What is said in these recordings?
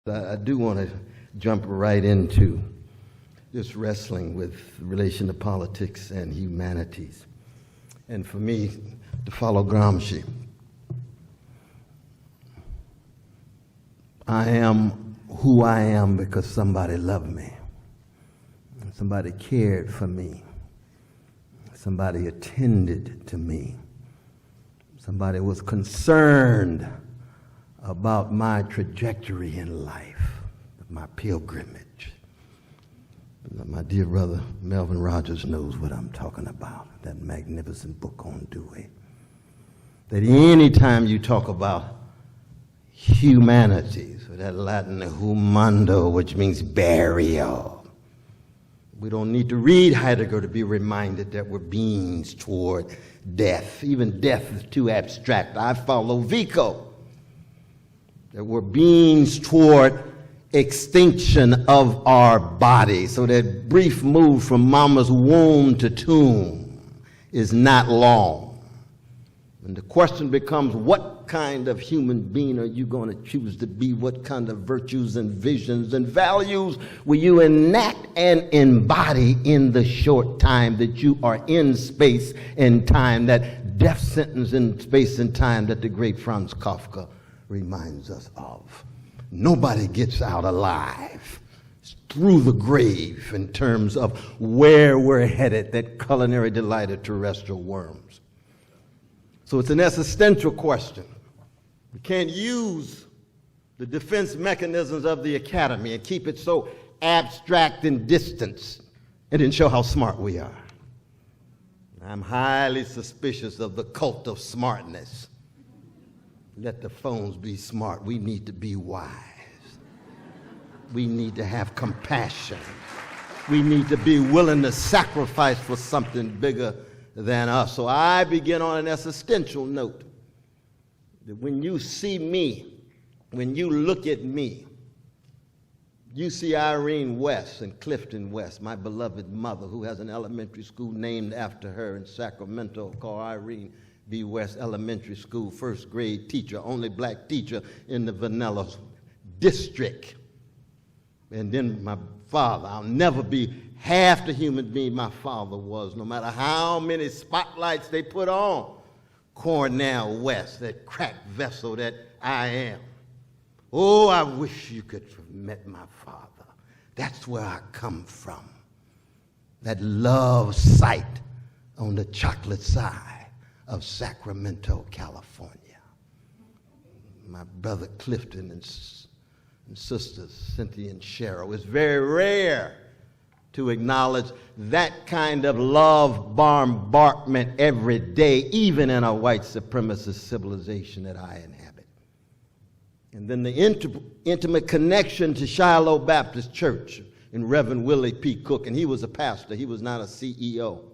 I do want to jump right into this wrestling with relation to politics and humanities. And for me, to follow Gramsci, I am who I am because somebody loved me. Somebody cared for me. Somebody attended to me. Somebody was concerned about my trajectory in life, my pilgrimage. My dear brother Melvin Rogers knows what I'm talking about, that magnificent book on Dewey. That anytime you talk about humanities, or that Latin humando, which means burial, we don't need to read Heidegger to be reminded that we're beings toward death. Even death is too abstract. I follow Vico. That we're beings toward extinction of our body. So that brief move from mama's womb to tomb is not long. And the question becomes, what kind of human being are you going to choose to be? What kind of virtues and visions and values will you enact and embody in the short time that you are in space and time, that death sentence in space and time that the great Franz Kafka reminds us of? Nobody gets out alive through the grave in terms of where we're headed, that culinary delight of terrestrial worms. So it's an existential question. We can't use the defense mechanisms of the academy and keep it so abstract and distant and then show how smart we are. I'm highly suspicious of the cult of smartness. Let the phones be smart. We need to be wise. We need to have compassion. We need to be willing to sacrifice for something bigger than us. So I begin on an existential note. That when you see me, when you look at me, you see Irene West and Clifton West, my beloved mother, who has an elementary school named after her in Sacramento called Irene B. West Elementary School, first grade teacher, only black teacher in the Vanilla District. And then my father, I'll never be half the human being my father was, no matter how many spotlights they put on Cornel West, that cracked vessel that I am. Oh, I wish you could have met my father. That's where I come from. That love site on the chocolate side of Sacramento, California. My brother Clifton and sisters Cynthia and Cheryl. It's very rare to acknowledge that kind of love bombardment every day, even in a white supremacist civilization that I inhabit. And then the intimate connection to Shiloh Baptist Church and Reverend Willie P. Cook, and he was a pastor, he was not a CEO.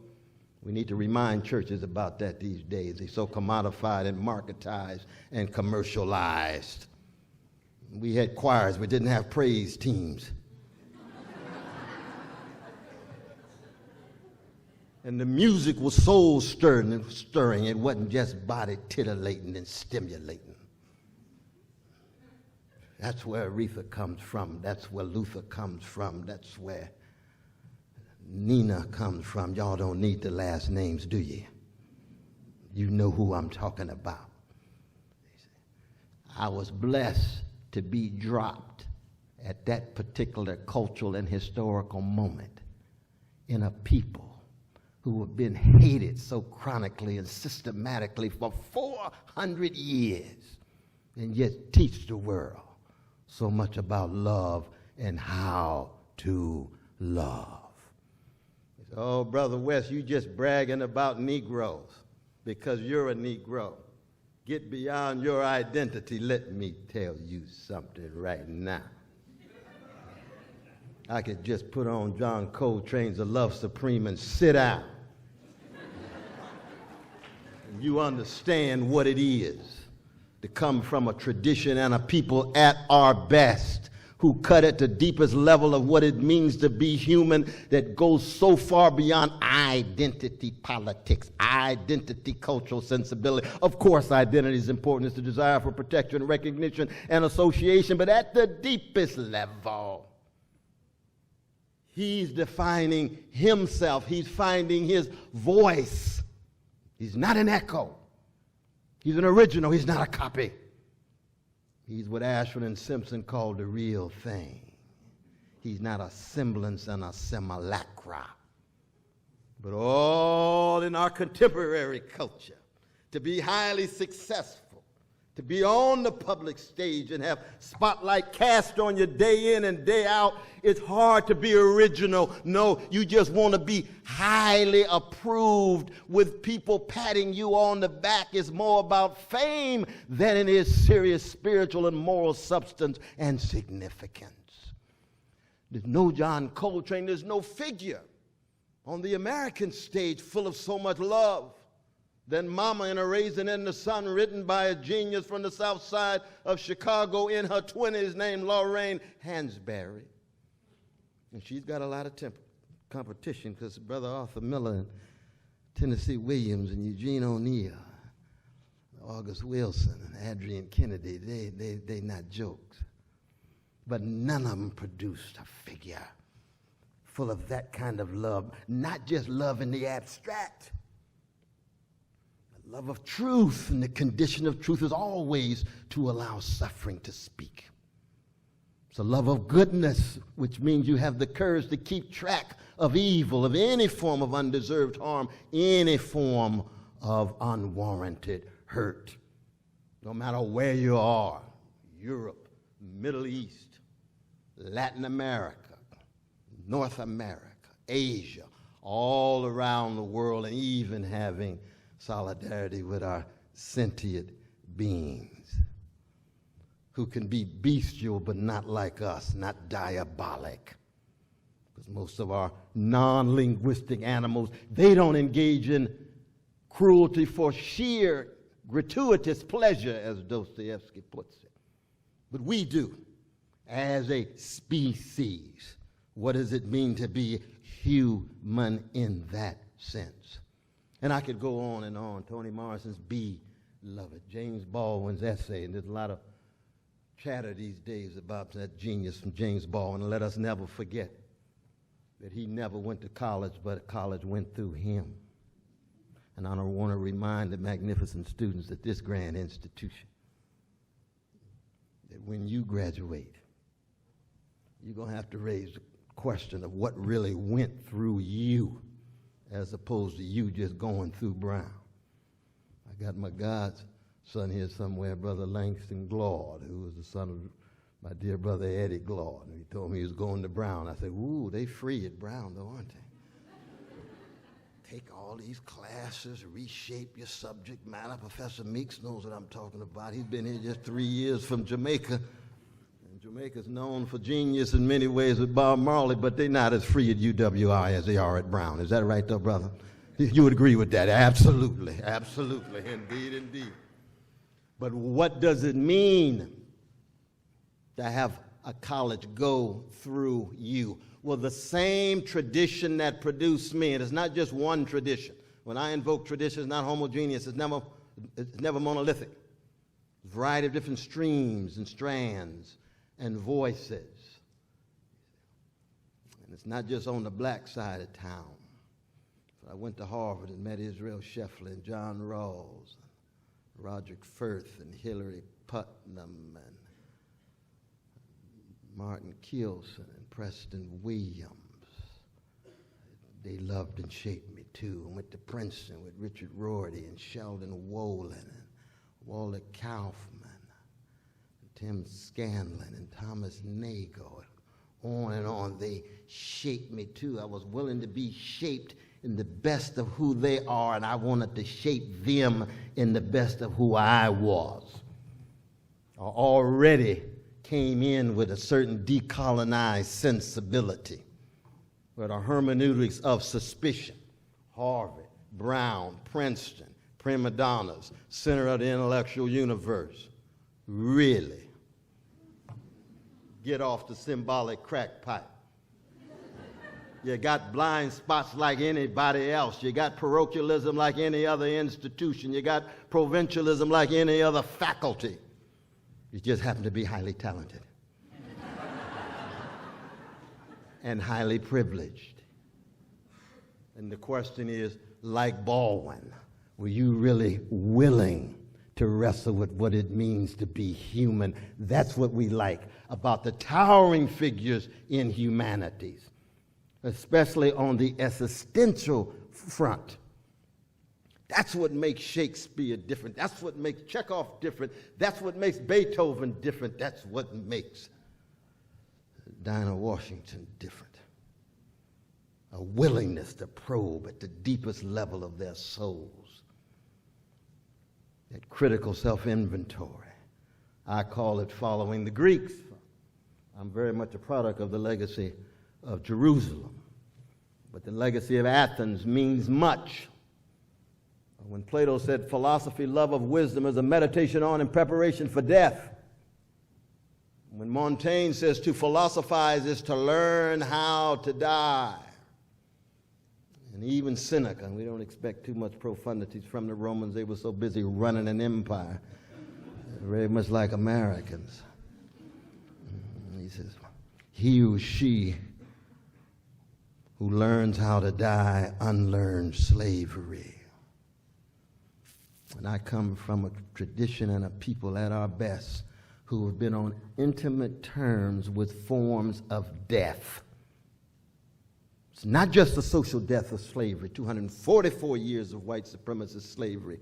We need to remind churches about that these days. They're so commodified and marketized and commercialized. We had choirs, we didn't have praise teams. And the music was soul stirring. It wasn't just body titillating and stimulating. That's where Aretha comes from. That's where Luther comes from. That's where Nina comes from. Y'all don't need the last names, do you? You know who I'm talking about. I was blessed to be dropped at that particular cultural and historical moment in a people who have been hated so chronically and systematically for 400 years, and yet teach the world so much about love and how to love. Oh, Brother West, you just bragging about Negroes because you're a Negro. Get beyond your identity. Let me tell you something right now. I could just put on John Coltrane's A Love Supreme and sit down. You understand what it is to come from a tradition and a people at our best who cut at the deepest level of what it means to be human, that goes so far beyond identity politics, identity cultural sensibility. Of course, identity is important. It's the desire for protection, recognition, and association, but at the deepest level, he's defining himself. He's finding his voice. He's not an echo. He's an original. He's not a copy. He's what Ashford and Simpson called the real thing. He's not a semblance and a simulacra. But all in our contemporary culture, to be highly successful, to be on the public stage and have spotlight cast on you day in and day out, it's hard to be original. No, you just want to be highly approved with people patting you on the back. It's more about fame than it is serious spiritual and moral substance and significance. There's no John Coltrane. There's no figure on the American stage full of so much love than Mama in a Raisin in the Sun, written by a genius from the south side of Chicago in her 20s named Lorraine Hansberry. And she's got a lot of competition because Brother Arthur Miller and Tennessee Williams and Eugene O'Neill, August Wilson and Adrian Kennedy, they not jokes. But none of them produced a figure full of that kind of love, not just love in the abstract. The love of truth, and the condition of truth is always to allow suffering to speak. It's a love of goodness, which means you have the courage to keep track of evil, of any form of undeserved harm, any form of unwarranted hurt. No matter where you are, Europe, Middle East, Latin America, North America, Asia, all around the world, and even having solidarity with our sentient beings who can be bestial but not like us, not diabolic. Because most of our non-linguistic animals, they don't engage in cruelty for sheer gratuitous pleasure, as Dostoevsky puts it. But we do, as a species. What does it mean to be human in that sense? And I could go on and on. Toni Morrison's Beloved, James Baldwin's essay, and there's a lot of chatter these days about that genius from James Baldwin. And let us never forget that he never went to college, but college went through him. And I want to remind the magnificent students at this grand institution that when you graduate, you're going to have to raise the question of what really went through you, as opposed to you just going through Brown. I got my godson here somewhere, Brother Langston Glaude, who was the son of my dear brother Eddie Glaude. And he told me he was going to Brown. I said, ooh, they free at Brown, though, aren't they? Take all these classes, reshape your subject matter. Professor Meeks knows what I'm talking about. He's been here just 3 years from Jamaica. Jamaica's known for genius in many ways with Bob Marley, but they're not as free at UWI as they are at Brown. Is that right, though, brother? You would agree with that? Absolutely, absolutely, indeed, indeed. But what does it mean to have a college go through you? Well, the same tradition that produced me, and it's not just one tradition. When I invoke tradition, it's not homogeneous. It's never monolithic. A variety of different streams and strands and voices. And it's not just on the black side of town. So I went to Harvard and met Israel Scheffler and John Rawls, and Roderick Firth and Hillary Putnam and Martin Kielsen and Preston Williams. They loved and shaped me too. I went to Princeton with Richard Rorty and Sheldon Wolin and Walter Kaufman, Tim Scanlon and Thomas Nagel, on and on. They shaped me too. I was willing to be shaped in the best of who they are, and I wanted to shape them in the best of who I was. I already came in with a certain decolonized sensibility, with a hermeneutics of suspicion. Harvard, Brown, Princeton, prima donnas, center of the intellectual universe. Really? get off the symbolic crack pipe. You got blind spots like anybody else. You got parochialism like any other institution. You got provincialism like any other faculty. You just happen to be highly talented and highly privileged. And the question is, like Baldwin, were you really willing to wrestle with what it means to be human? That's what we like about the towering figures in humanities, especially on the existential front. That's what makes Shakespeare different. That's what makes Chekhov different. That's what makes Beethoven different. That's what makes Dinah Washington different. A willingness to probe at the deepest level of their souls. That critical self-inventory. I call it following the Greeks. I'm very much a product of the legacy of Jerusalem. But the legacy of Athens means much. When Plato said philosophy, love of wisdom, is a meditation on and preparation for death. When Montaigne says to philosophize is to learn how to die. And even Seneca, and we don't expect too much profundities from the Romans, they were so busy running an empire, very much like Americans. He says, he or she who learns how to die unlearns slavery. And I come from a tradition and a people at our best who have been on intimate terms with forms of death. It's not just the social death of slavery, 244 years of white supremacist slavery,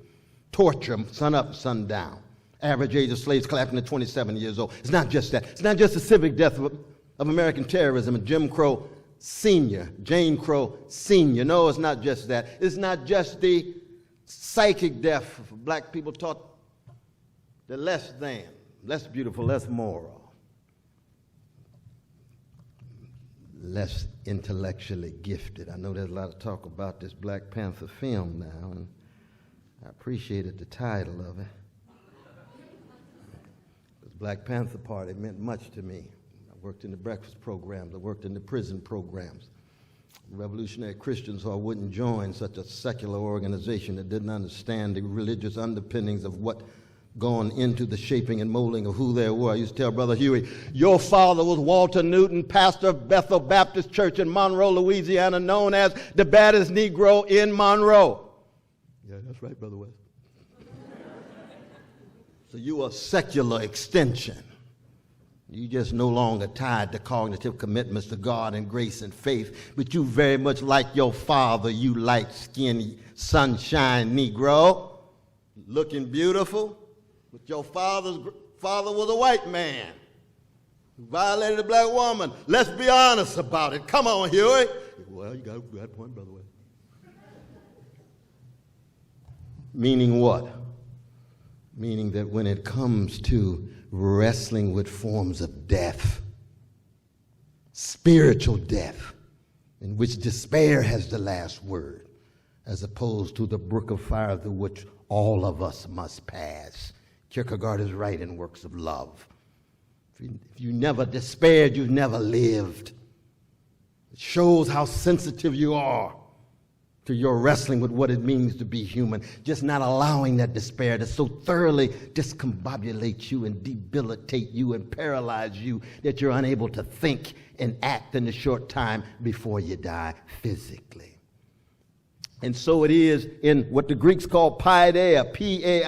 torture, sun up, sun down. Average age of slaves collapsing to 27 years old. It's not just that. It's not just the civic death of American terrorism and Jim Crow Senior, Jane Crow Senior. No, it's not just that. It's not just the psychic death of black people taught the less than, less beautiful, less moral, less intellectually gifted. I know there's a lot of talk about this Black Panther film now, and I appreciated the title of it. The Black Panther Party meant much to me. I worked in the breakfast programs. I worked in the prison programs. Revolutionary Christians who I wouldn't join such a secular organization that didn't understand the religious underpinnings of what gone into the shaping and molding of who they were. I used to tell Brother Huey, your father was Walter Newton, pastor of Bethel Baptist Church in Monroe, Louisiana, known as the baddest Negro in Monroe. Yeah, that's right, Brother West. So you are a secular extension. You just no longer tied to cognitive commitments to God and grace and faith, but you very much like your father, you light-skinned, sunshine Negro, looking beautiful. But your father was a white man who violated a black woman. Let's be honest about it. Come on, Huey. Well, you got a point, Brother West. Meaning what? Meaning that when it comes to wrestling with forms of death, spiritual death, in which despair has the last word, as opposed to the brook of fire through which all of us must pass. Kierkegaard is right in Works of Love. If you never despaired, you've never lived. It shows how sensitive you are to your wrestling with what it means to be human, just not allowing that despair to so thoroughly discombobulate you and debilitate you and paralyze you that you're unable to think and act in the short time before you die physically. And so it is in what the Greeks call paideia, P-A-I-D-E-I-A.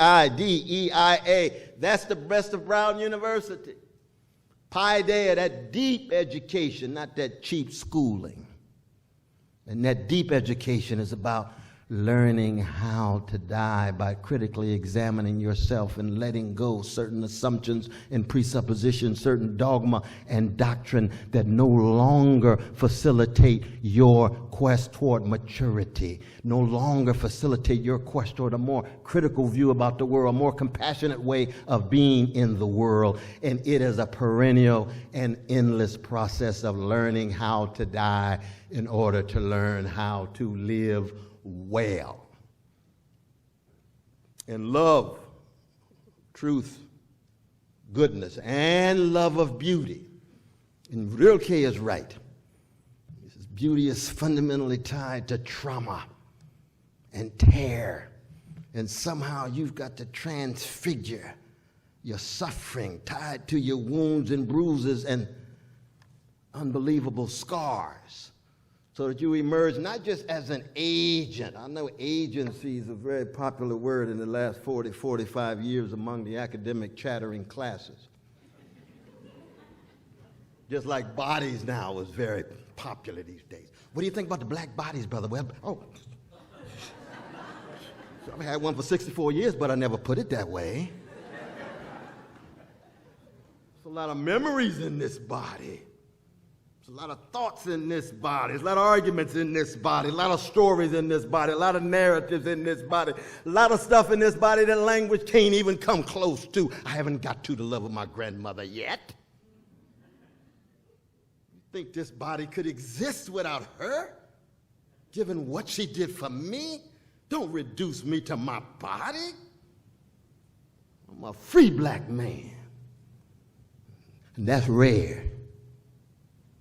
That's the best of Brown University. Paideia, that deep education, not that cheap schooling. And that deep education is about learning how to die by critically examining yourself and letting go certain assumptions and presuppositions, certain dogma and doctrine that no longer facilitate your quest toward maturity, no longer facilitate your quest toward a more critical view about the world, a more compassionate way of being in the world. And it is a perennial and endless process of learning how to die in order to learn how to live well. And love, truth, goodness, and love of beauty And Rilke is right. He says, beauty is fundamentally tied to trauma and tear. And somehow you've got to transfigure your suffering tied to your wounds and bruises and unbelievable scars so that you emerge not just as an agent. I know agency is a very popular word in the last 40, 45 years among the academic chattering classes. Just like bodies now is very popular these days. What do you think about the black bodies, Brother Webb? Oh, I've had one for 64 years, but I never put it that way. There's a lot of memories in this body. There's a lot of thoughts in this body. There's a lot of arguments in this body. A lot of stories in this body. A lot of narratives in this body. A lot of stuff in this body that language can't even come close to. I haven't got to the level of my grandmother yet. You think this body could exist without her? Given what she did for me? Don't reduce me to my body. I'm a free black man. And that's rare.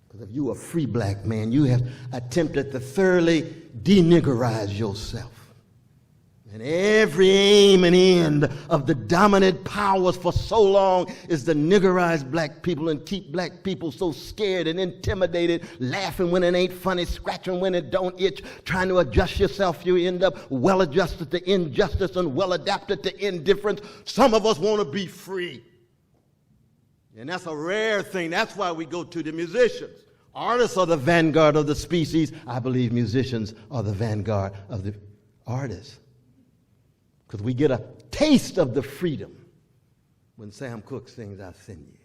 Because if you're a free black man, you have attempted to thoroughly deniggerize yourself. And every aim and end of the dominant powers for so long is to niggerize black people and keep black people so scared and intimidated, laughing when it ain't funny, scratching when it don't itch, trying to adjust yourself. You end up well adjusted to injustice and well adapted to indifference. Some of us want to be free. And that's a rare thing. That's why we go to the musicians. Artists are the vanguard of the species. I believe musicians are the vanguard of the artists. Because we get a taste of the freedom when Sam Cooke sings I Send You.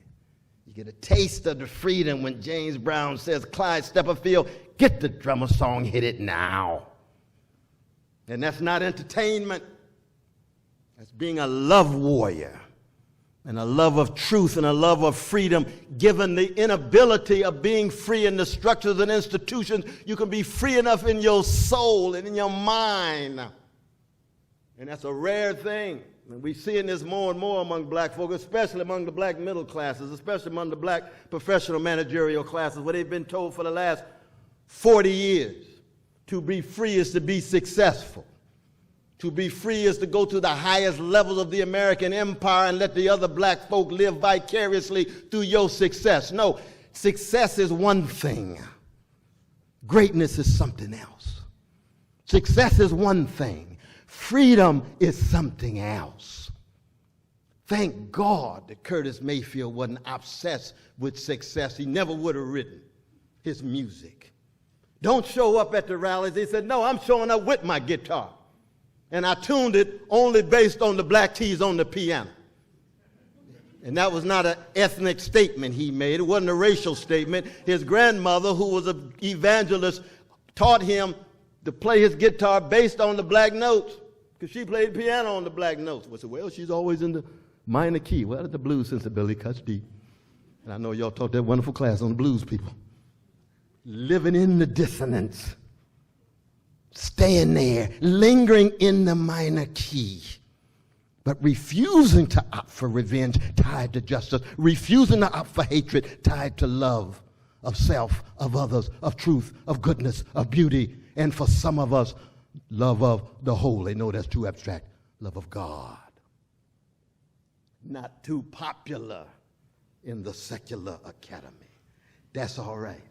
You get a taste of the freedom when James Brown says, Clyde Stepperfield, get the drummer song, hit it now. And that's not entertainment. That's being a love warrior and a love of truth and a love of freedom. Given the inability of being free in the structures and institutions, you can be free enough in your soul and in your mind. And that's a rare thing. And we're seeing this more and more among black folk, especially among the black middle classes, especially among the black professional managerial classes, where they've been told for the last 40 years to be free is to be successful. To be free is to go to the highest levels of the American empire and let the other black folk live vicariously through your success. No, success is one thing. Greatness is something else. Success is one thing. Freedom is something else. Thank God that Curtis Mayfield wasn't obsessed with success. He never would have written his music. Don't show up at the rallies. He said, no, I'm showing up with my guitar. And I tuned it only based on the black keys on the piano. And that was not an ethnic statement he made. It wasn't a racial statement. His grandmother, who was an evangelist, taught him to play his guitar based on the black notes, because she played piano on the black notes. I said, well, she's always in the minor key. Well, the blues sensibility cuts deep. And I know y'all taught that wonderful class on the blues people. Living in the dissonance, staying there, lingering in the minor key, but refusing to opt for revenge tied to justice, refusing to opt for hatred tied to love of self, of others, of truth, of goodness, of beauty, and for some of us, love of the holy. No, that's too abstract. Love of God. Not too popular in the secular academy. That's all right.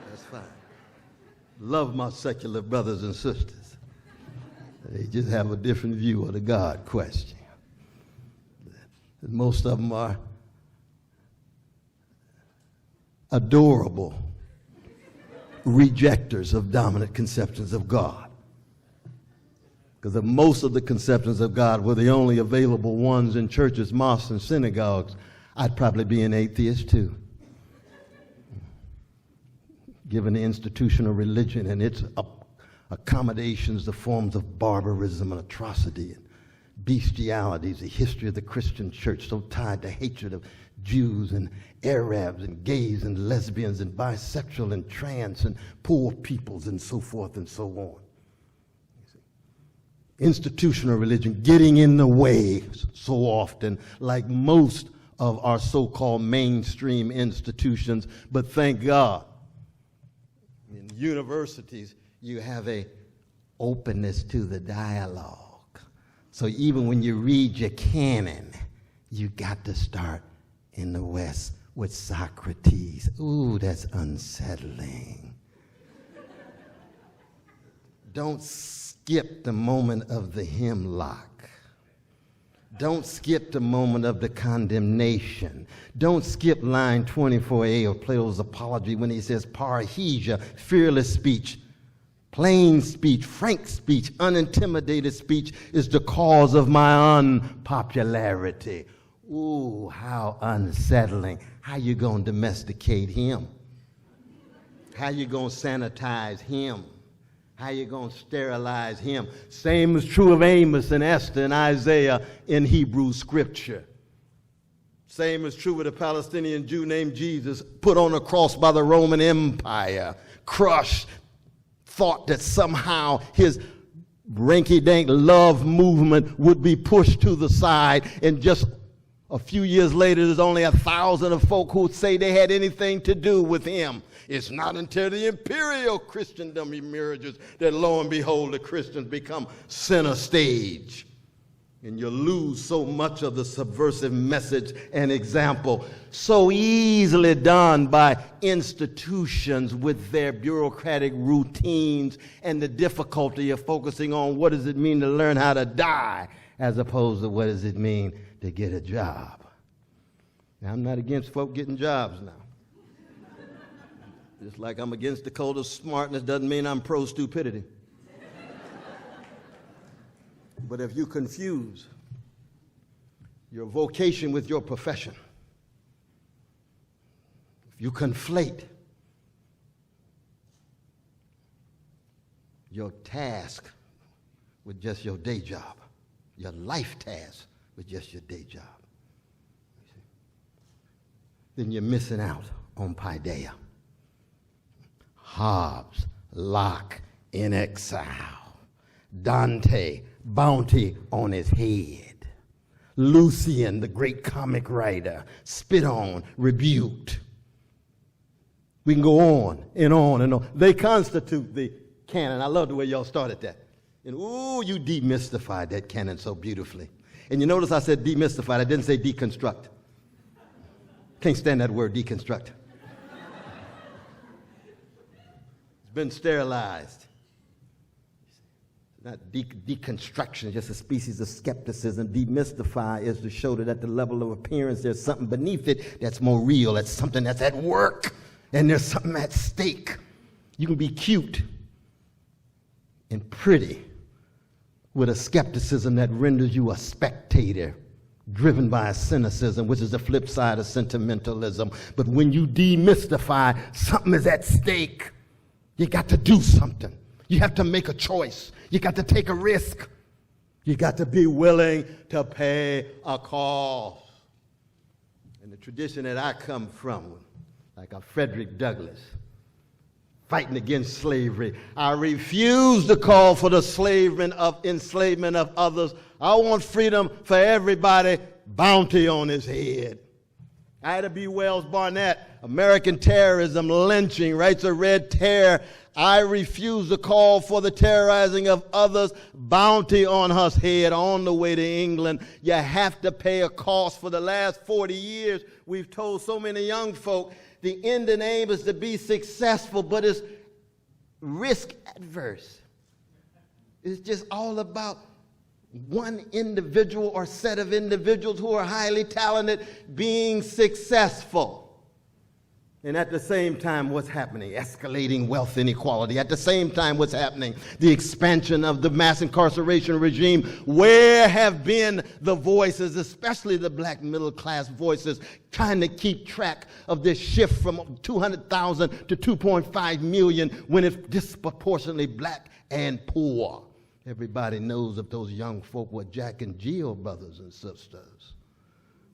That's fine. Love my secular brothers and sisters. They just have a different view of the God question. Most of them are adorable rejectors of dominant conceptions of God. Because if most of the conceptions of God were the only available ones in churches, mosques, and synagogues, I'd probably be an atheist too. Given the institution of religion and its accommodations, the forms of barbarism and atrocity and bestialities, the history of the Christian church so tied to hatred of Jews and Arabs and gays and lesbians and bisexual and trans and poor peoples and so forth and so on. Institutional religion getting in the way so often, like most of our so-called mainstream institutions. But thank God, in universities, you have a openness to the dialogue. So even when you read your canon, you got to start in the West with Socrates. Ooh, that's unsettling. Don't skip the moment of the hemlock. Don't skip the moment of the condemnation. Don't skip line 24a of Plato's Apology when he says parrhesia, fearless speech, plain speech, frank speech, unintimidated speech is the cause of my unpopularity. Ooh, how unsettling. How you gonna domesticate him? How you gonna sanitize him? How you gonna sterilize him? Same is true of Amos and Esther and Isaiah in Hebrew scripture. Same is true with a Palestinian Jew named Jesus, put on a cross by the Roman Empire, crushed, thought that somehow his rinky-dink love movement would be pushed to the side, and just a few years later, there's only 1,000 of folk who say they had anything to do with him. It's not until the imperial Christendom emerges that, lo and behold, the Christians become center stage. And you lose so much of the subversive message and example, so easily done by institutions with their bureaucratic routines and the difficulty of focusing on what does it mean to learn how to die as opposed to what does it mean to get a job. Now, I'm not against folk getting jobs now. Just like I'm against the code of smartness doesn't mean I'm pro-stupidity. But if you confuse your vocation with your profession, if you conflate your task with just your day job, your life task with just your day job, then you're missing out on paideia. Hobbes, Locke in exile. Dante, bounty on his head. Lucian, the great comic writer, spit on, rebuked. We can go on and on and on. They constitute the canon. I love the way y'all started that. And ooh, you demystified that canon so beautifully. And you notice I said demystified. I didn't say deconstruct. Can't stand that word, deconstruct. Been sterilized. Not deconstruction, just a species of skepticism. Demystify is to show that at the level of appearance there's something beneath it that's more real, that's something that's at work, and there's something at stake. You can be cute and pretty with a skepticism that renders you a spectator, driven by a cynicism, which is the flip side of sentimentalism. But when you demystify, something is at stake. You got to do something. You have to make a choice. You got to take a risk. You got to be willing to pay a cost. And the tradition that I come from, like a Frederick Douglass, fighting against slavery, I refuse to call for the enslavement of others. I want freedom for everybody, bounty on his head. Ida B. Wells Barnett, American terrorism, lynching, writes a red terror. I refuse to call for the terrorizing of others, bounty on her head on the way to England. You have to pay a cost. For the last 40 years, we've told so many young folk the end and aim is to be successful, but it's risk adverse. It's just all about one individual or set of individuals who are highly talented being successful. And at the same time, what's happening? Escalating wealth inequality. At the same time, what's happening? The expansion of the mass incarceration regime. Where have been the voices, especially the black middle class voices, trying to keep track of this shift from 200,000 to 2.5 million when it's disproportionately black and poor? Everybody knows if those young folk were Jack and Jill brothers and sisters,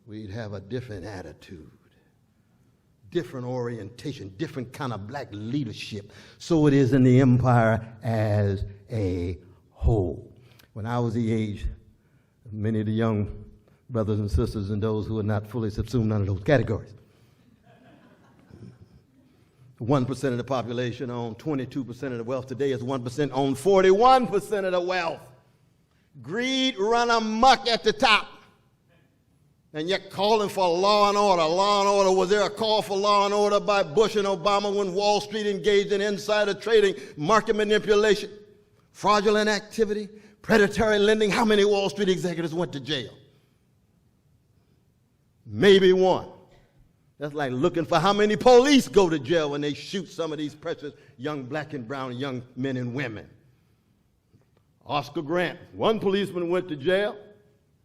we'd have a different attitude, different orientation, different kind of black leadership. So it is in the empire as a whole. When I was the age of many of the young brothers and sisters, and those who are not fully subsumed under those categories. 1% of the population own 22% of the wealth. Today is 1% own 41% of the wealth. Greed run amok at the top. And yet calling for law and order. Law and order, was there a call for law and order by Bush and Obama when Wall Street engaged in insider trading, market manipulation, fraudulent activity, predatory lending? How many Wall Street executives went to jail? Maybe one. That's like looking for how many police go to jail when they shoot some of these precious young black and brown young men and women. Oscar Grant, one policeman went to jail,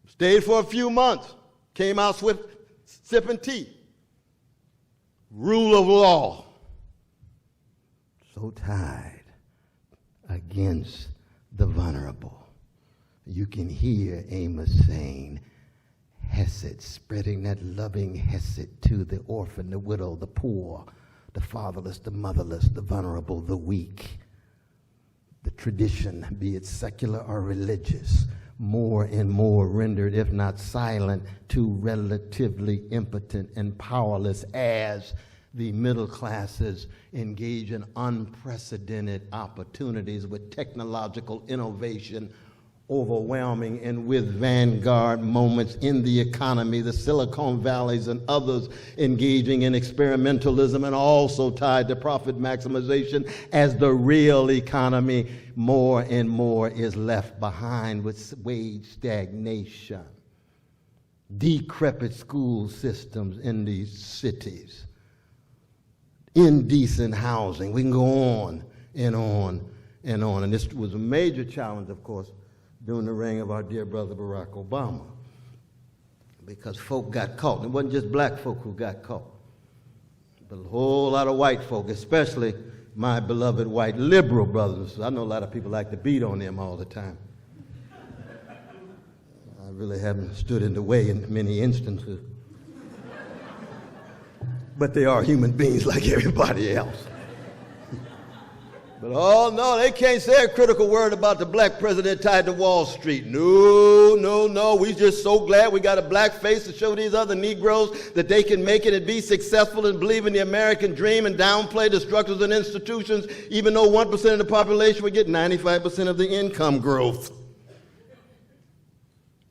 stayed for a few months, came out sipping tea. Rule of law. So tied against the vulnerable. You can hear Amos saying, Hesed, spreading that loving Hesed to the orphan, the widow, the poor, the fatherless, the motherless, the vulnerable, the weak. The tradition, be it secular or religious, more and more rendered, if not silent, to relatively impotent and powerless as the middle classes engage in unprecedented opportunities with technological innovation overwhelming, and with vanguard moments in the economy, the Silicon Valleys and others engaging in experimentalism and also tied to profit maximization, as the real economy more and more is left behind with wage stagnation, decrepit school systems in these cities, indecent housing. We can go on and on and on. And this was a major challenge, of course, during the reign of our dear brother Barack Obama, because folk got caught. It wasn't just black folk who got caught, but a whole lot of white folk, especially my beloved white liberal brothers. I know a lot of people like to beat on them all the time. I really haven't stood in the way in many instances. But they are human beings like everybody else. But oh no, they can't say a critical word about the black president tied to Wall Street. No. We just so glad we got a black face to show these other Negroes that they can make it and be successful and believe in the American dream and downplay the structures and institutions, even though 1% of the population would get 95% of the income growth.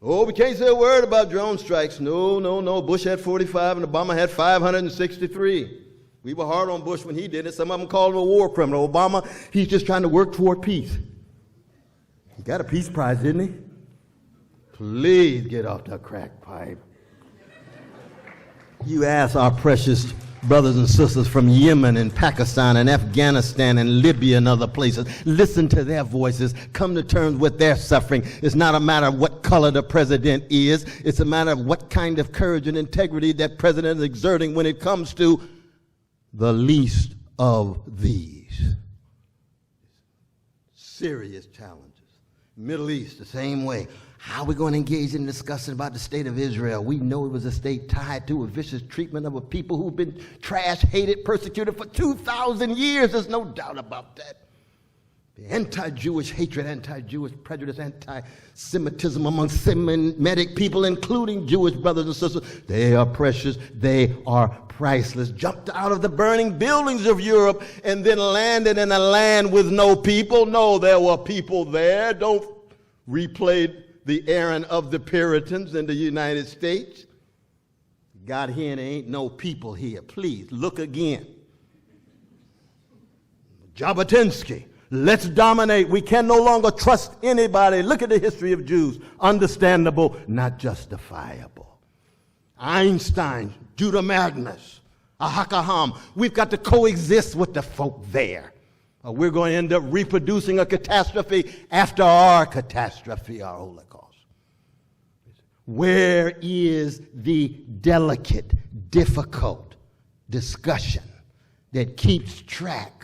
Oh, we can't say a word about drone strikes. No. Bush had 45 and Obama had 563. We were hard on Bush when he did it. Some of them called him a war criminal. Obama, he's just trying to work toward peace. He got a peace prize, didn't he? Please get off the crack pipe. You ask our precious brothers and sisters from Yemen and Pakistan and Afghanistan and Libya and other places. Listen to their voices. Come to terms with their suffering. It's not a matter of what color the president is. It's a matter of what kind of courage and integrity that president is exerting when it comes to the least of these. Serious challenges. Middle East, the same way. How are we going to engage in discussion about the state of Israel? We know it was a state tied to a vicious treatment of a people who've been trashed, hated, persecuted for 2,000 years. There's no doubt about that. The anti-Jewish hatred, anti-Jewish prejudice, anti-Semitism among Semitic people, including Jewish brothers and sisters, they are precious, they are priceless. Jumped out of the burning buildings of Europe and then landed in a land with no people. No, there were people there. Don't replay the errand of the Puritans in the United States. Got here and there ain't no people here. Please, look again. Jabotinsky. Let's dominate. We can no longer trust anybody. Look at the history of Jews. Understandable, not justifiable. Einstein, Judah Magnus, Ahakaham. We've got to coexist with the folk there. Or we're going to end up reproducing a catastrophe after our catastrophe, our Holocaust. Where is the delicate, difficult discussion that keeps track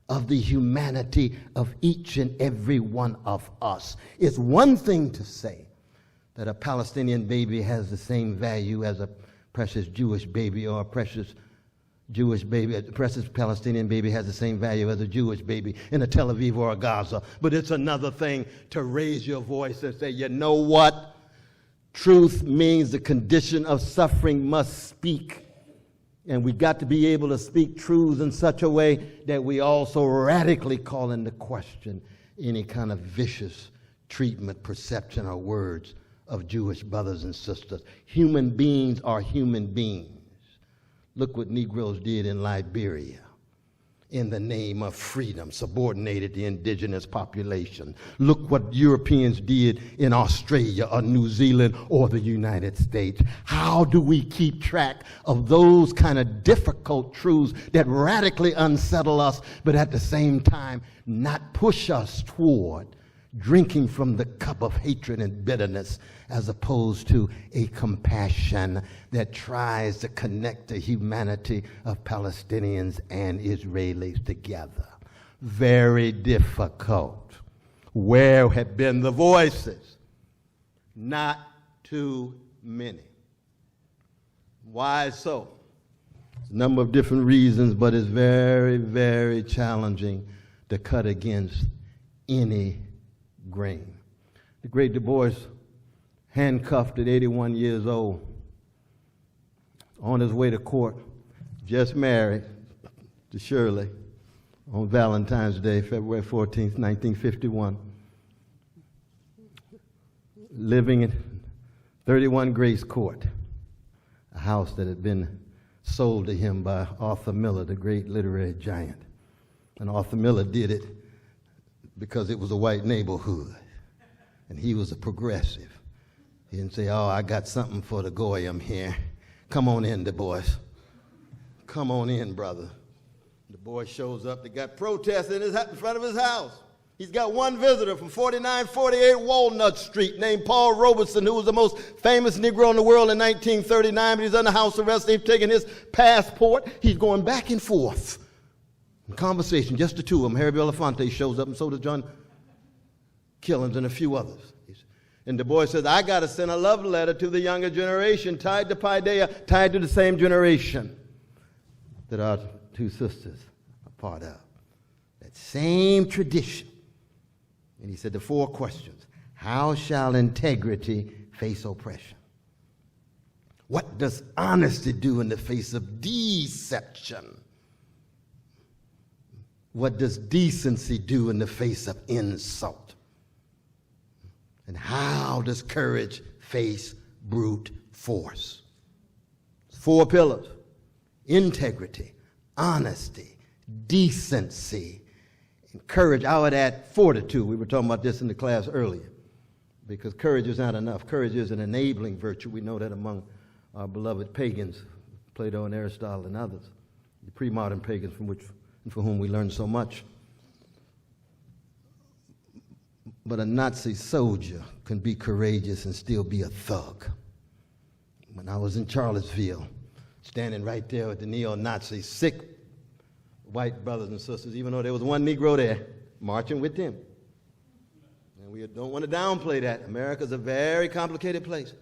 of the humanity of each and every one of us? It's one thing to say that a Palestinian baby has the same value as a precious Jewish baby, or a precious Jewish baby, a precious Palestinian baby has the same value as a Jewish baby in a Tel Aviv or a Gaza. But it's another thing to raise your voice and say, you know what? Truth means the condition of suffering must speak. And we got to be able to speak truths in such a way that we also radically call into question any kind of vicious treatment, perception, or words of Jewish brothers and sisters. Human beings are human beings. Look what Negroes did in Liberia in the name of freedom, subordinated the indigenous population. Look what Europeans did in Australia or New Zealand or the United States. How do we keep track of those kind of difficult truths that radically unsettle us, but at the same time not push us toward drinking from the cup of hatred and bitterness, as opposed to a compassion that tries to connect the humanity of Palestinians and Israelis together? Very difficult. Where have been the voices? Not too many. Why so? A number of different reasons, but it's very, very challenging to cut against any grain. The great Du Bois, handcuffed at 81 years old, on his way to court, just married to Shirley on Valentine's Day, February 14th, 1951, living in 31 Grace Court, a house that had been sold to him by Arthur Miller, the great literary giant. And Arthur Miller did it because it was a white neighborhood, and he was a progressive. He didn't say, oh, I got something for the Goyim here. Come on in, Du Bois. Come on in, brother. Du Bois shows up. They got protests in front of his house. He's got one visitor from 4948 Walnut Street named Paul Robeson, who was the most famous Negro in the world in 1939, but he's under house arrest. They've taken his passport. He's going back and forth. In conversation, just the two of them. Harry Belafonte shows up, and so does John Killens and a few others. And Du Bois says, I got to send a love letter to the younger generation, tied to Paideia, tied to the same generation that our two sisters are part of. That same tradition. And he said the four questions. How shall integrity face oppression? What does honesty do in the face of deception? What does decency do in the face of insult? And how does courage face brute force? Four pillars: integrity, honesty, decency, and courage. I would add fortitude. We were talking about this in the class earlier, because courage is not enough. Courage is an enabling virtue. We know that among our beloved pagans, Plato and Aristotle and others, the pre-modern pagans for whom we learn so much. But a Nazi soldier can be courageous and still be a thug. When I was in Charlottesville, standing right there with the neo-Nazis, sick white brothers and sisters, even though there was one Negro there, marching with them. And we don't want to downplay that. America's a very complicated place.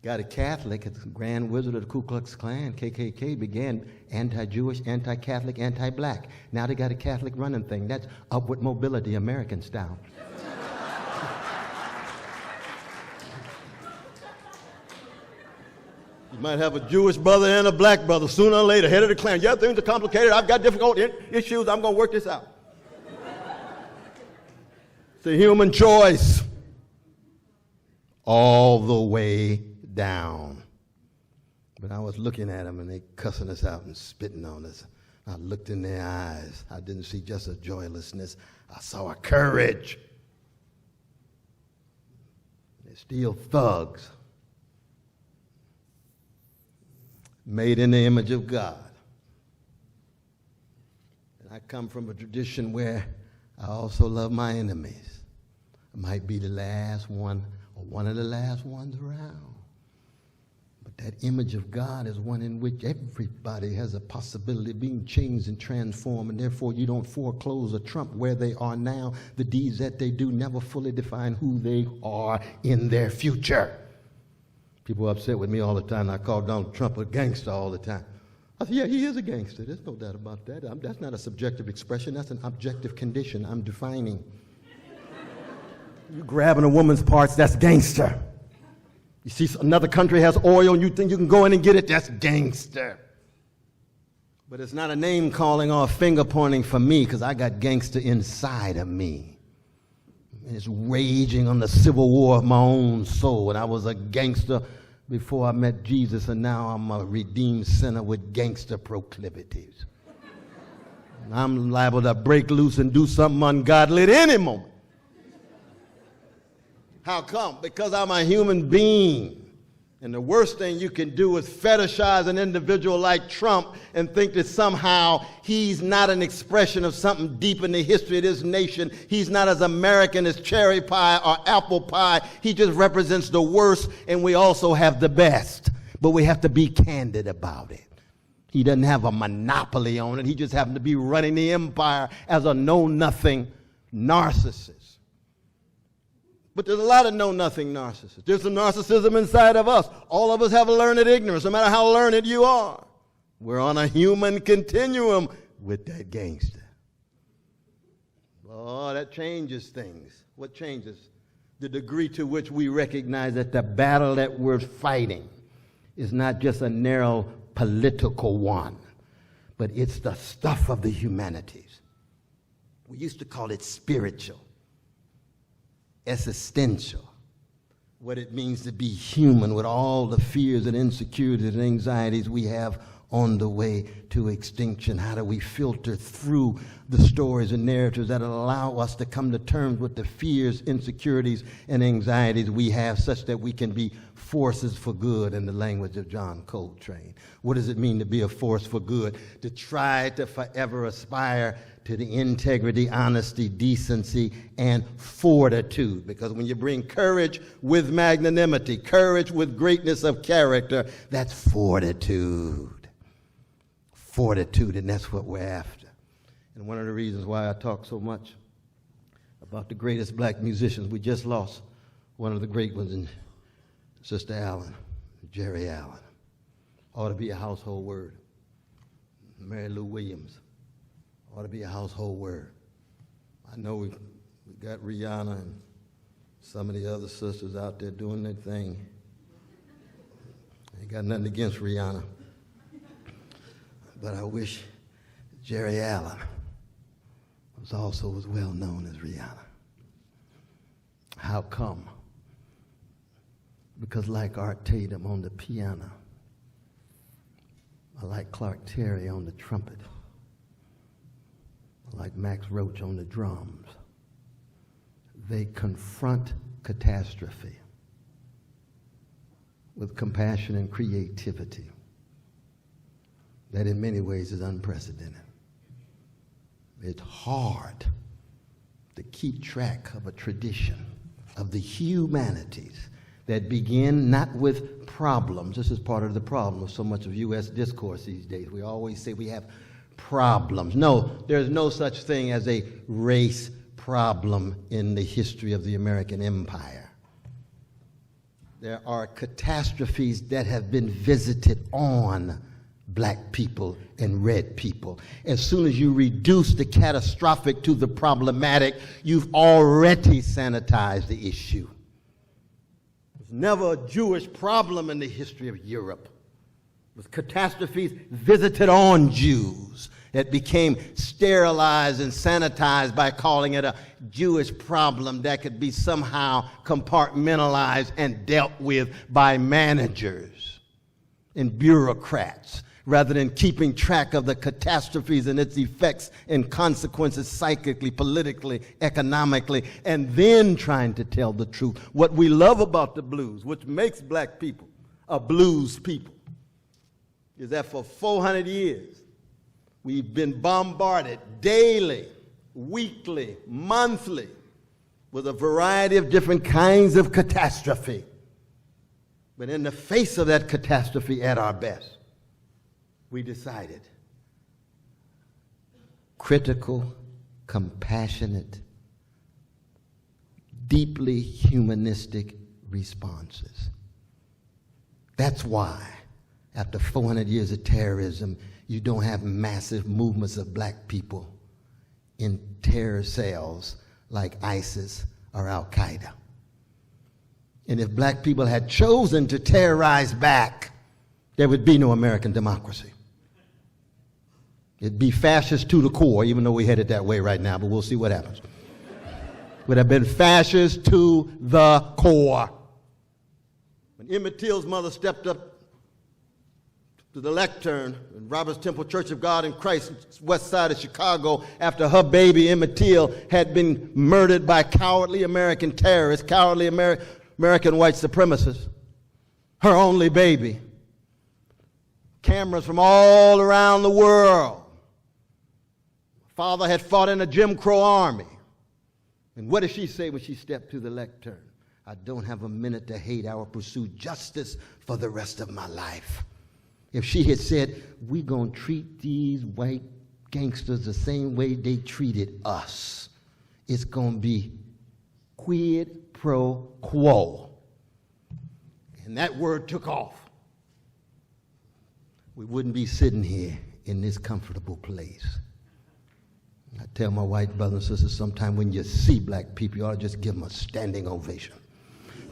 Got a Catholic, it's the Grand Wizard of the Ku Klux Klan, KKK, began anti-Jewish, anti-Catholic, anti-black. Now they got a Catholic running thing. That's upward mobility, American style. You might have a Jewish brother and a black brother sooner or later, head of the Klan. Yeah, things are complicated. I've got difficult issues. I'm going to work this out. It's a human choice all the way down. But I was looking at them, and they cussing us out and spitting on us. I looked in their eyes. I didn't see just a joylessness. I saw a courage. They're still thugs, made in the image of God. And I come from a tradition where I also love my enemies. I might be the last one or one of the last ones around. But that image of God is one in which everybody has a possibility of being changed and transformed, and therefore you don't foreclose or trump where they are now. The deeds that they do never fully define who they are in their future. People are upset with me all the time. I call Donald Trump a gangster all the time. I say, yeah, he is a gangster. There's no doubt about that. That's not a subjective expression. That's an objective condition I'm defining. You grabbing a woman's parts, that's gangster. You see another country has oil and you think you can go in and get it, that's gangster. But it's not a name calling or finger pointing for me, because I got gangster inside of me. And it's raging on the civil war of my own soul. And I was a gangster before I met Jesus, and now I'm a redeemed sinner with gangster proclivities. And I'm liable to break loose and do something ungodly at any moment. How come? Because I'm a human being. And the worst thing you can do is fetishize an individual like Trump and think that somehow he's not an expression of something deep in the history of this nation. He's not as American as cherry pie or apple pie. He just represents the worst, and we also have the best. But we have to be candid about it. He doesn't have a monopoly on it. He just happened to be running the empire as a know-nothing narcissist. But there's a lot of know-nothing narcissists. There's some narcissism inside of us. All of us have a learned ignorance, no matter how learned you are. We're on a human continuum with that gangster. Oh, that changes things. What changes? The degree to which we recognize that the battle that we're fighting is not just a narrow political one, but it's the stuff of the humanities. We used to call it spiritual. Existential, what it means to be human with all the fears and insecurities and anxieties we have on the way to extinction. How do we filter through the stories and narratives that allow us to come to terms with the fears, insecurities, and anxieties we have, such that we can be forces for good, in the language of John Coltrane? What does it mean to be a force for good? To try to forever aspire to the integrity, honesty, decency, and fortitude. Because when you bring courage with magnanimity, courage with greatness of character, that's fortitude. Fortitude, and that's what we're after. And one of the reasons why I talk so much about the greatest black musicians, we just lost one of the great ones in Sister Allen, Jerry Allen. Ought to be a household word. Mary Lou Williams. Ought to be a household word. I know we got Rihanna and some of the other sisters out there doing their thing. Ain't got nothing against Rihanna. But I wish Jerry Allen was also as well known as Rihanna. How come? Because like Art Tatum on the piano, I like Clark Terry on the trumpet, like Max Roach on the drums. They confront catastrophe with compassion and creativity that in many ways is unprecedented. It's hard to keep track of a tradition of the humanities that begin not with problems. This is part of the problem of so much of U.S. discourse these days. We always say we have problems. No, there's no such thing as a race problem in the history of the American empire. There are catastrophes that have been visited on black people and red people. As soon as you reduce the catastrophic to the problematic, you've already sanitized the issue. There's never a Jewish problem in the history of Europe. With catastrophes visited on Jews that became sterilized and sanitized by calling it a Jewish problem that could be somehow compartmentalized and dealt with by managers and bureaucrats, rather than keeping track of the catastrophes and its effects and consequences psychically, politically, economically, and then trying to tell the truth. What we love about the blues, which makes black people a blues people, is that for 400 years, we've been bombarded daily, weekly, monthly, with a variety of different kinds of catastrophe. But in the face of that catastrophe at our best, we decided critical, compassionate, deeply humanistic responses. That's why, after 400 years of terrorism, you don't have massive movements of black people in terror cells like ISIS or Al-Qaeda. And if black people had chosen to terrorize back, there would be no American democracy. It'd be fascist to the core, even though we're headed that way right now, but we'll see what happens. It would have been fascist to the core. When Emmett Till's mother stepped up to the lectern in Robert's Temple Church of God in Christ, west side of Chicago, after her baby Emmett Till had been murdered by cowardly American terrorists, cowardly American white supremacists, her only baby. Cameras from all around the world. Father had fought in a Jim Crow army. And what did she say when she stepped to the lectern? I don't have a minute to hate. I will pursue justice for the rest of my life. If she had said, we're going to treat these white gangsters the same way they treated us, it's going to be quid pro quo. And that word took off. We wouldn't be sitting here in this comfortable place. I tell my white brothers and sisters, sometime when you see black people, you ought to just give them a standing ovation.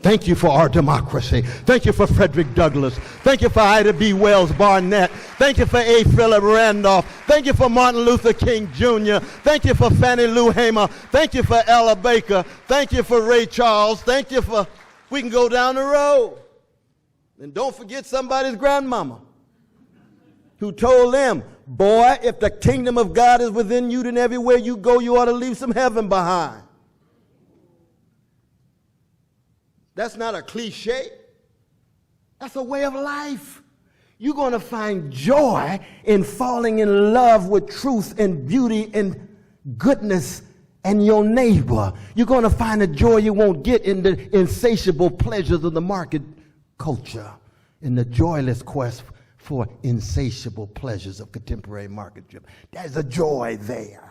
Thank you for our democracy. Thank you for Frederick Douglass. Thank you for Ida B. Wells Barnett. Thank you for A. Philip Randolph. Thank you for Martin Luther King Jr. Thank you for Fannie Lou Hamer. Thank you for Ella Baker. Thank you for Ray Charles. Thank you for, we can go down the road. And don't forget somebody's grandmama who told them, boy, if the kingdom of God is within you, then everywhere you go, you ought to leave some heaven behind. That's not a cliche. That's a way of life. You're going to find joy in falling in love with truth and beauty and goodness and your neighbor. You're going to find a joy you won't get in the insatiable pleasures of the market culture, in the joyless quest for insatiable pleasures of contemporary marketship. There's a joy there.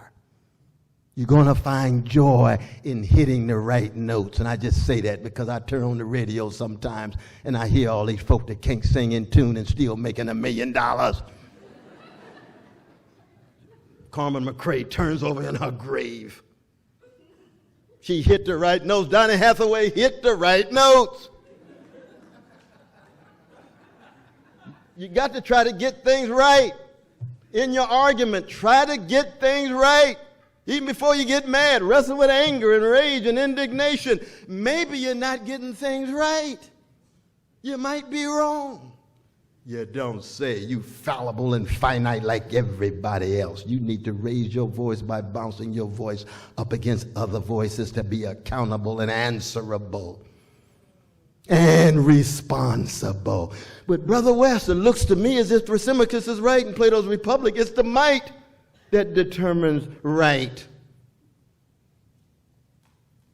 You're going to find joy in hitting the right notes. And I just say that because I turn on the radio sometimes and I hear all these folk that can't sing in tune and still making $1 million. Carmen McRae turns over in her grave. She hit the right notes. Donny Hathaway hit the right notes. You got to try to get things right. In your argument, try to get things right. Even before you get mad, wrestle with anger and rage and indignation. Maybe you're not getting things right. You might be wrong. You don't say. You fallible and finite like everybody else. You need to raise your voice by bouncing your voice up against other voices to be accountable and answerable and responsible. But Brother West, it looks to me as if Thrasymachus is right in Plato's Republic. It's the might that determines right.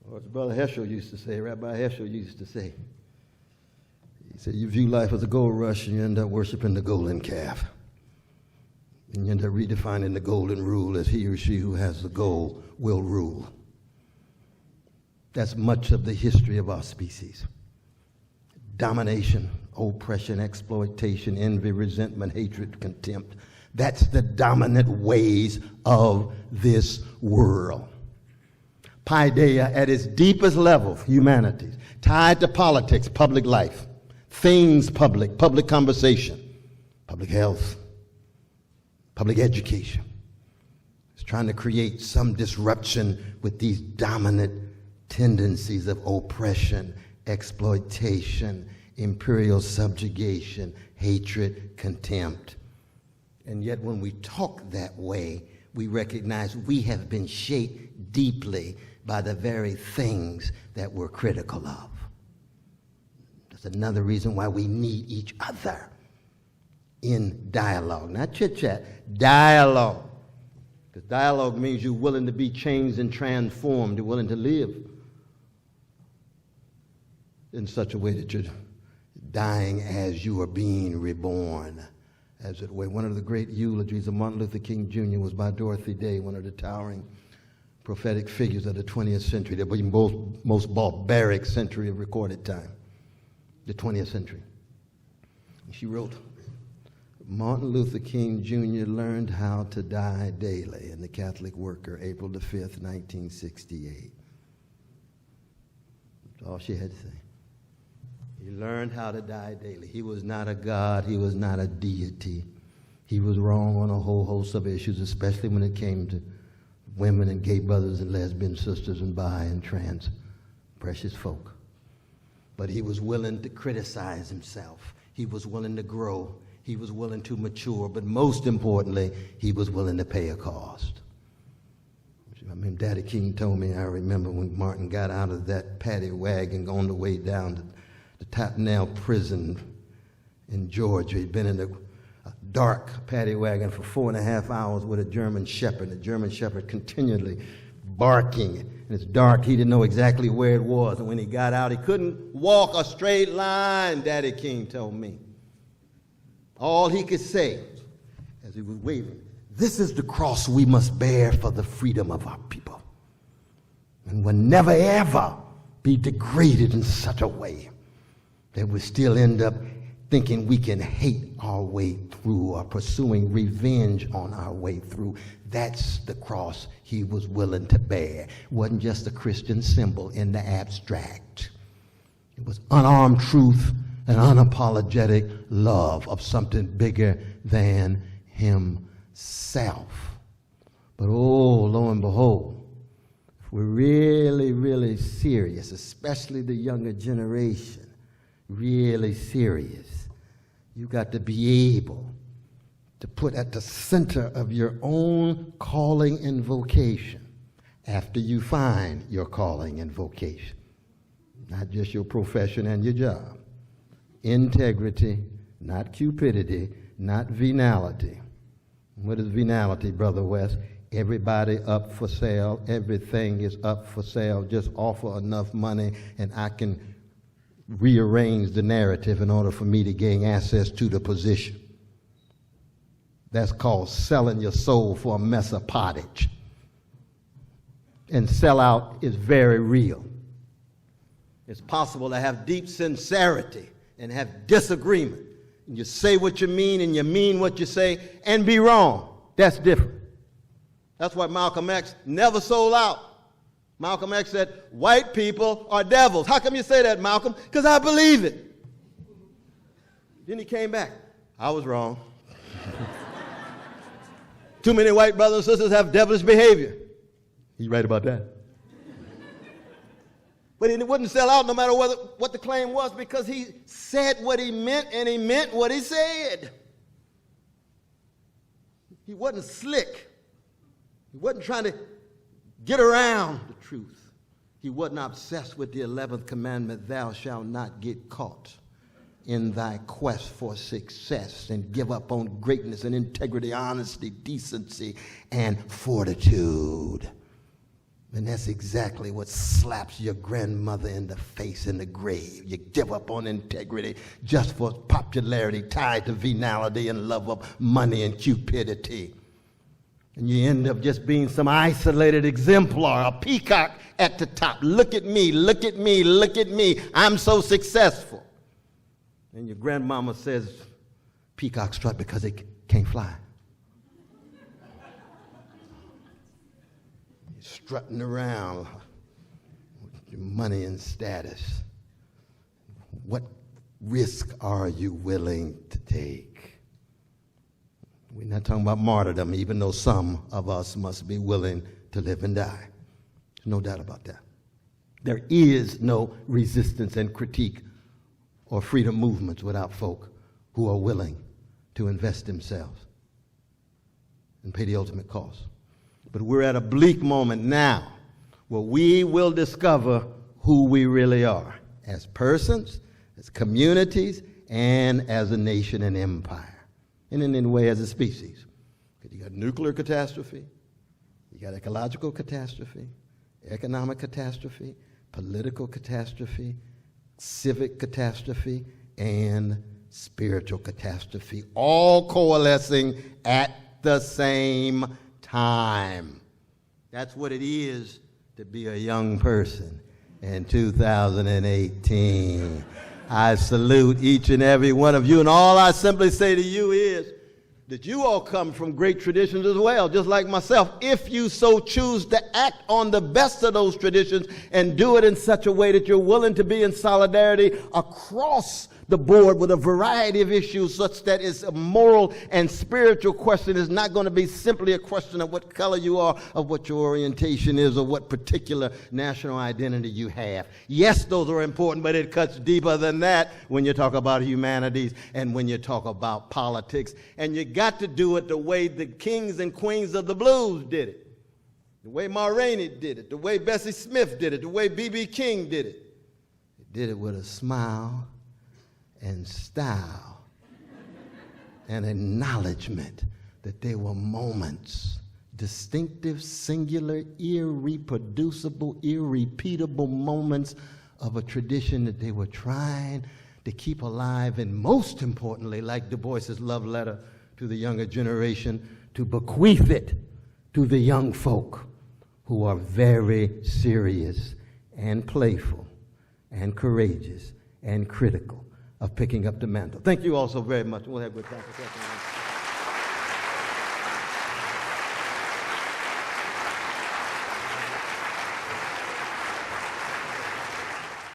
Or as Brother Heschel used to say, Rabbi Heschel used to say, he said, you view life as a gold rush and you end up worshiping the golden calf. And you end up redefining the golden rule as he or she who has the gold will rule. That's much of the history of our species. Domination, oppression, exploitation, envy, resentment, hatred, contempt. That's the dominant ways of this world. Paideia at its deepest level, humanity, tied to politics, public life, things public, public conversation, public health, public education. It's trying to create some disruption with these dominant tendencies of oppression, exploitation, imperial subjugation, hatred, contempt. And yet when we talk that way, we recognize we have been shaped deeply by the very things that we're critical of. That's another reason why we need each other in dialogue. Not chit-chat, dialogue. Because dialogue means you're willing to be changed and transformed. You're willing to live in such a way that you're dying as you are being reborn. As it were. One of the great eulogies of Martin Luther King Jr. was by Dorothy Day, one of the towering prophetic figures of the 20th century, the most barbaric century of recorded time, the 20th century. She wrote, Martin Luther King Jr. learned how to die daily in the Catholic Worker, April the 5th, 1968. That's all she had to say. He learned how to die daily. He was not a god. He was not a deity. He was wrong on a whole host of issues, especially when it came to women and gay brothers and lesbian sisters and bi and trans precious folk. But he was willing to criticize himself. He was willing to grow. He was willing to mature. But most importantly, he was willing to pay a cost. I mean, Daddy King told me, I remember when Martin got out of that paddy wagon on the way down to the Tottenham prison in Georgia. He'd been in a dark paddy wagon for 4.5 hours with a German shepherd. The German shepherd continually barking. And it's dark. He didn't know exactly where it was. And when he got out, he couldn't walk a straight line, Daddy King told me. All he could say as he was waving, "This is the cross we must bear for the freedom of our people. And we'll never, ever be degraded in such a way that we still end up thinking we can hate our way through or pursuing revenge on our way through." That's the cross he was willing to bear. It wasn't just a Christian symbol in the abstract. It was unarmed truth and unapologetic love of something bigger than himself. But oh, lo and behold, if we're really, really serious, especially the younger generation, really serious, you got to be able to put at the center of your own calling and vocation, after you find your calling and vocation, not just your profession and your job, integrity, not cupidity, not venality. What is venality, Brother West? Everybody up for sale, everything is up for sale, just offer enough money and I can rearrange the narrative in order for me to gain access to the position. That's called selling your soul for a mess of pottage. And sellout is very real. It's possible to have deep sincerity and have disagreement. And you say what you mean and you mean what you say and be wrong. That's different. That's why Malcolm X never sold out. Malcolm X said, white people are devils. How come you say that, Malcolm? Because I believe it. Then he came back. I was wrong. Too many white brothers and sisters have devilish behavior. He's right about that. But he wouldn't sell out no matter what the claim was, because he said what he meant and he meant what he said. He wasn't slick. He wasn't trying to get around the truth. He wasn't obsessed with the 11th commandment, thou shalt not get caught in thy quest for success and give up on greatness and integrity, honesty, decency, and fortitude. And that's exactly what slaps your grandmother in the face in the grave. You give up on integrity just for popularity tied to venality and love of money and cupidity. And you end up just being some isolated exemplar, a peacock at the top. Look at me, look at me, look at me. I'm so successful. And your grandmama says, peacock strut because it can't fly. You're strutting around with your money and status. What risk are you willing to take? We're not talking about martyrdom, even though some of us must be willing to live and die. There's no doubt about that. There is no resistance and critique or freedom movements without folk who are willing to invest themselves and pay the ultimate cost. But we're at a bleak moment now where we will discover who we really are as persons, as communities, and as a nation and empire. And in a way as a species. Because you got nuclear catastrophe, you got ecological catastrophe, economic catastrophe, political catastrophe, civic catastrophe, and spiritual catastrophe, all coalescing at the same time. That's what it is to be a young person in 2018. I salute each and every one of you, and all I simply say to you is, that you all come from great traditions as well, just like myself, if you so choose to act on the best of those traditions and do it in such a way that you're willing to be in solidarity across the board with a variety of issues, such that it's a moral and spiritual question. It's not going to be simply a question of what color you are, of what your orientation is, or what particular national identity you have. Yes, those are important, but it cuts deeper than that when you talk about humanities and when you talk about politics. And you got to do it the way the kings and queens of the blues did it, the way Ma Rainey did it, the way Bessie Smith did it, the way B.B. King did it. They did it with a smile and style and acknowledgement that they were moments, distinctive, singular, irreproducible, irrepeatable moments of a tradition that they were trying to keep alive, and most importantly, like Du Bois's love letter to the younger generation, to bequeath it to the young folk who are very serious and playful and courageous and critical of picking up the mantle. Thank you all so very much. We'll have a good time.